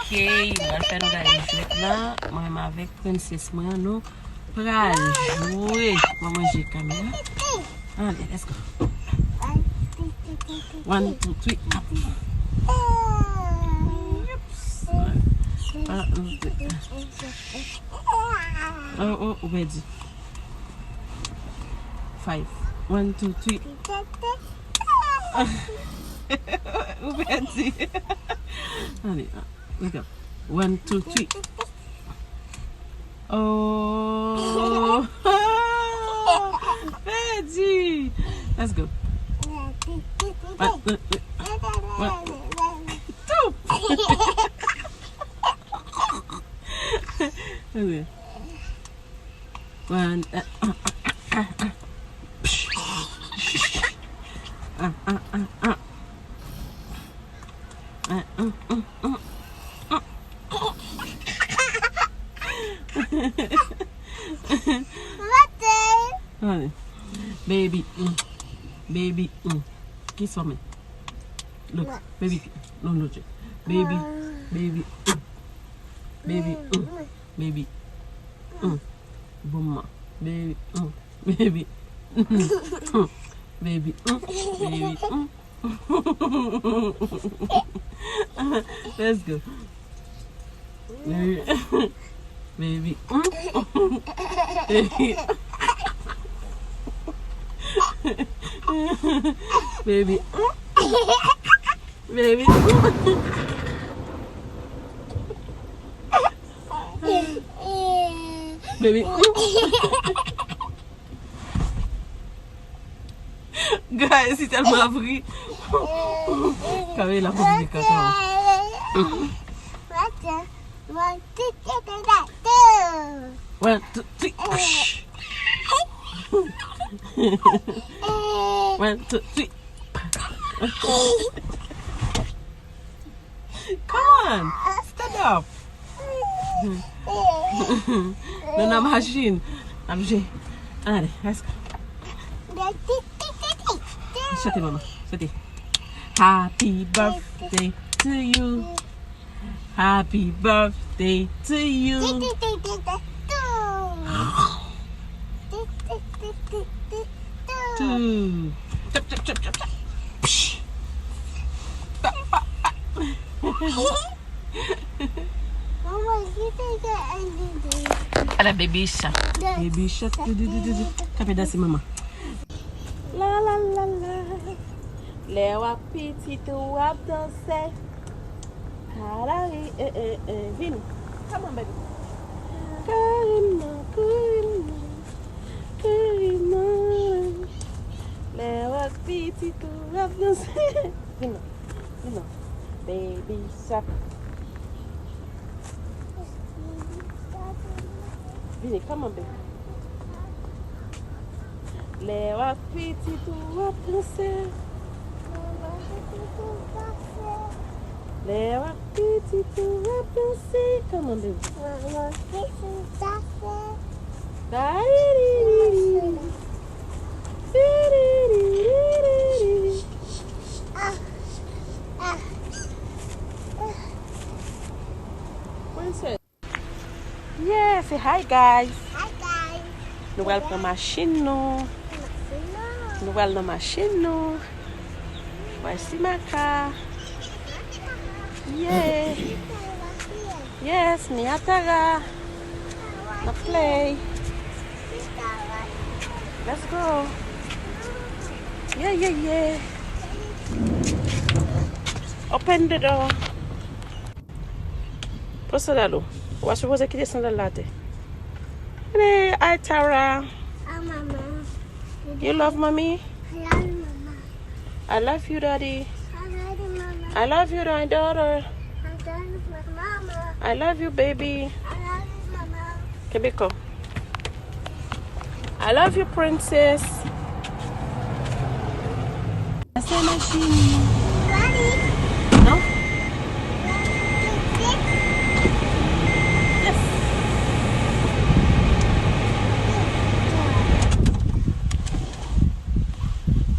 Ok, on va faire nous gagner maintenant. Moi-même avec Princesse, moi, nous pour jouer. On va manger caméra. Allez, let's go. 1, 2, 3, up. Oh, ready. 5. 1, 2, 3. Ready. Allez, let's go. 1, 2, 3. Oh, ready. Let's go. 1, 2, 2. 1. Honey, baby, baby, kiss for me. Look, baby, no, baby, baby, baby, baby, boom, baby, baby, baby, baby. Let's go, baby, baby, baby, baby. Baby. Guys, c'est tellement vrai. Quand il a posé caca. 1, 2, 3. 1, 2, 3. Come on, stand up. Non, la machine. Allez, let's go. Chantez, maman. Chantez. Happy birthday to you. Happy birthday to you. Two. Chop, chop, chop, chop, chop. Ada baby shark. Baby shark. Kami danser maman. La la la la. Les wap petit wap danser. Harari vini. Come on baby. Karima, Karima, Karima. Les wap petit wap danser. Vini, vini. Baby shark. Vini, come on baby. Les wap petit wap danser. Les wap petit wap danser. Come on baby. Princess. Yeah, say hi guys. Hi guys. Nous allons prendre machine nous. Nous allons dans machine nous. Voici ma car. Yeah. Yes, me atara. Na play. Let's go. Yeah, yeah, yeah. Open the door. Posso dar lo. Eu acho que você queria sentar lá. Hey, hi Tara. Hi mama. You love mommy? I love you mama. I love you, daddy. I love you mama. I love you, my daughter. I love you mama. I love you, baby. I love you mama. Kebiko. I love you, princess. That's a machine. Daddy. No? Yes.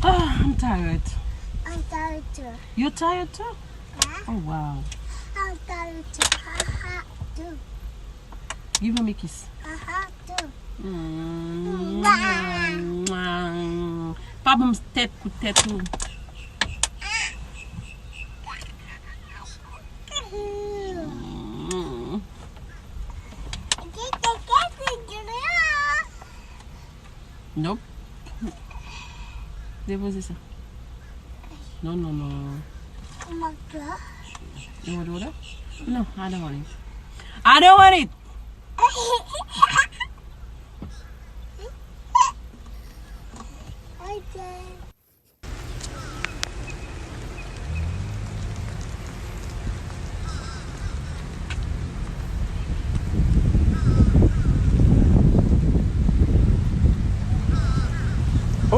I'm tired. I'm tired too. You tired too? Yeah. Oh wow. Give him a kiss. Pas bon tête coup de tête. Nope. Déposez ça. Non, non, non. You want water? No, I don't want it. I don't want it.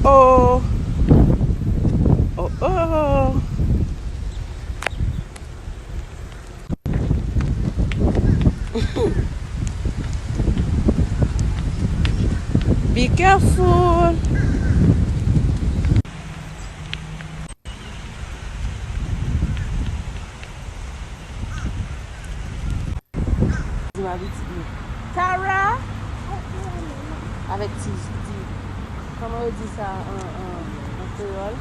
Oh. Oh. Be careful. Tara, avec comment on dit ça en créole?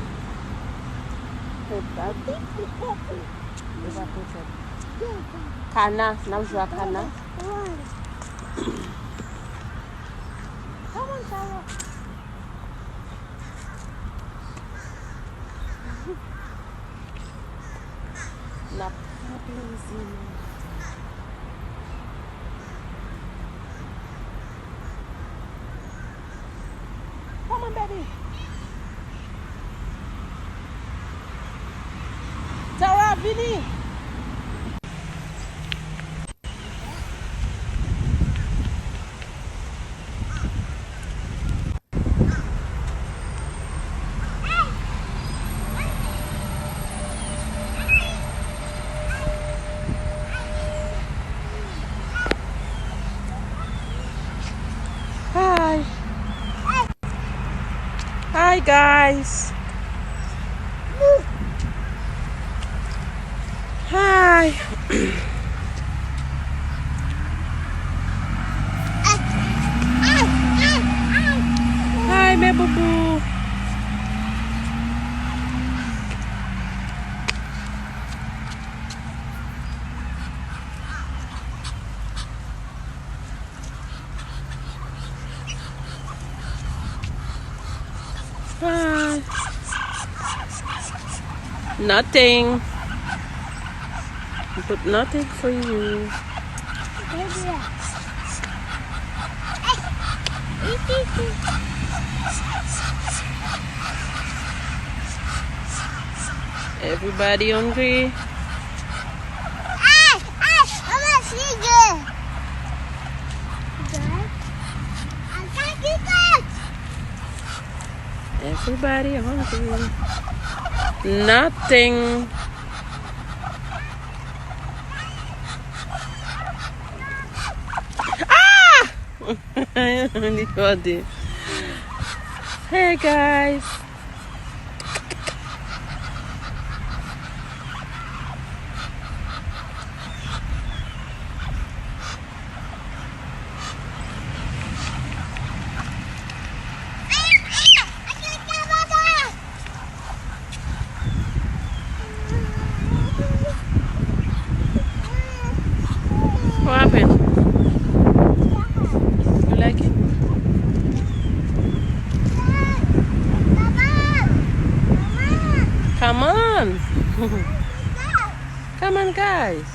Cana, n'a joué à cana. Come on, Tara. N'a pas plaisir. Come on, baby. Tara, Vinny. Hi. Hi, guys. Hi. Hi, my boo boo. Hi. Nothing. But nothing for you. Everybody hungry? Everybody hungry. Nothing. Anybody. Hey guys. What happened? You like it? Come on. Come on, guys.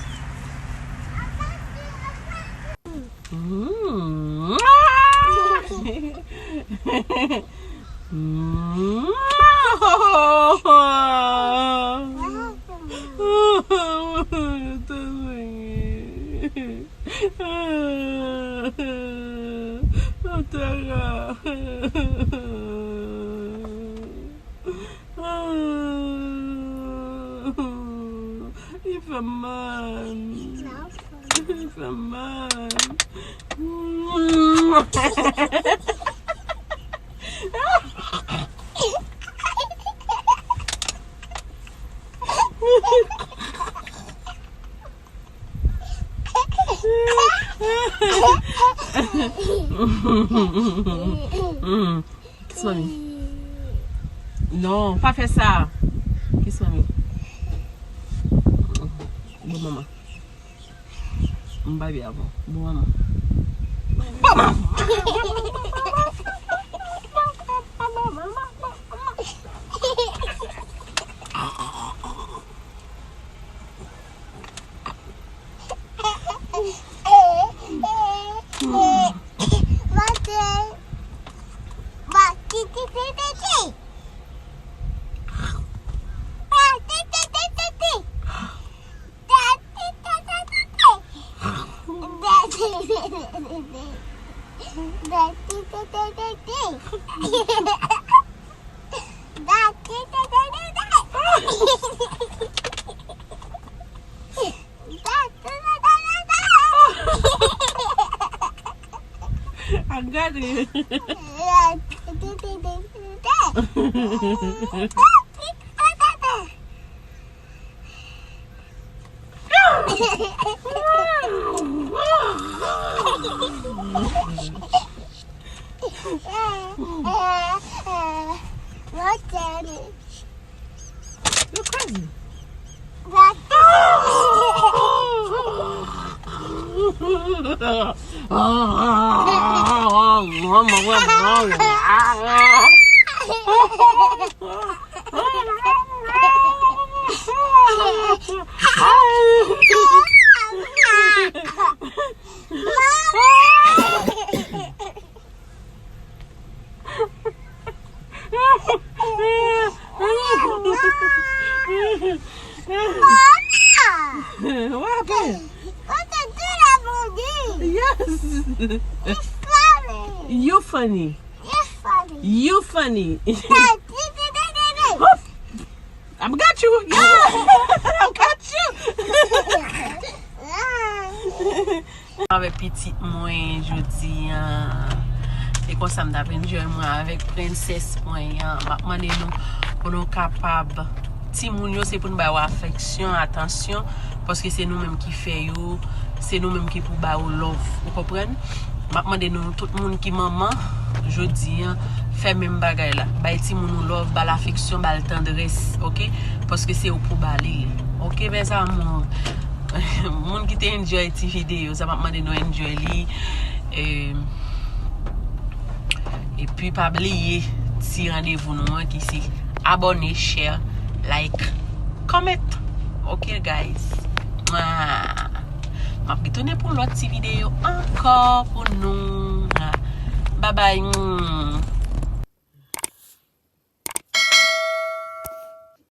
If a man. If a man. Kiss mamie. Non, pas faire ça. Kiss mamie. Bon maman. Baby avant. Bon maman. Maman. I got it. What's that? You're crazy. What happened? Yes. It's funny. You funny. It's funny. You funny. I got you. Yeah. I got you. Avec petite moi jeudi et comme ça m'avait enjoy moi avec princesse moi m'a demandé nous pour nous capable ti moun yo c'est pour nous avoir affection attention parce que c'est nous même qui fait yo c'est nous même qui pour ba love vous comprenez m'a demandé nous tout le monde qui maman jeudi fait même bagay là ba ti moun love ba l'affection ba le tendresse OK parce que c'est au pour baler OK ben ça mon moun qui te enjoy ti vidéo ça m'a demandé nous enjoy li et puis pas oublier si rendez-vous nous qui c'est abonner share like comment OK guys m'a retourner pour l'autre vidéo encore pour nous bye bye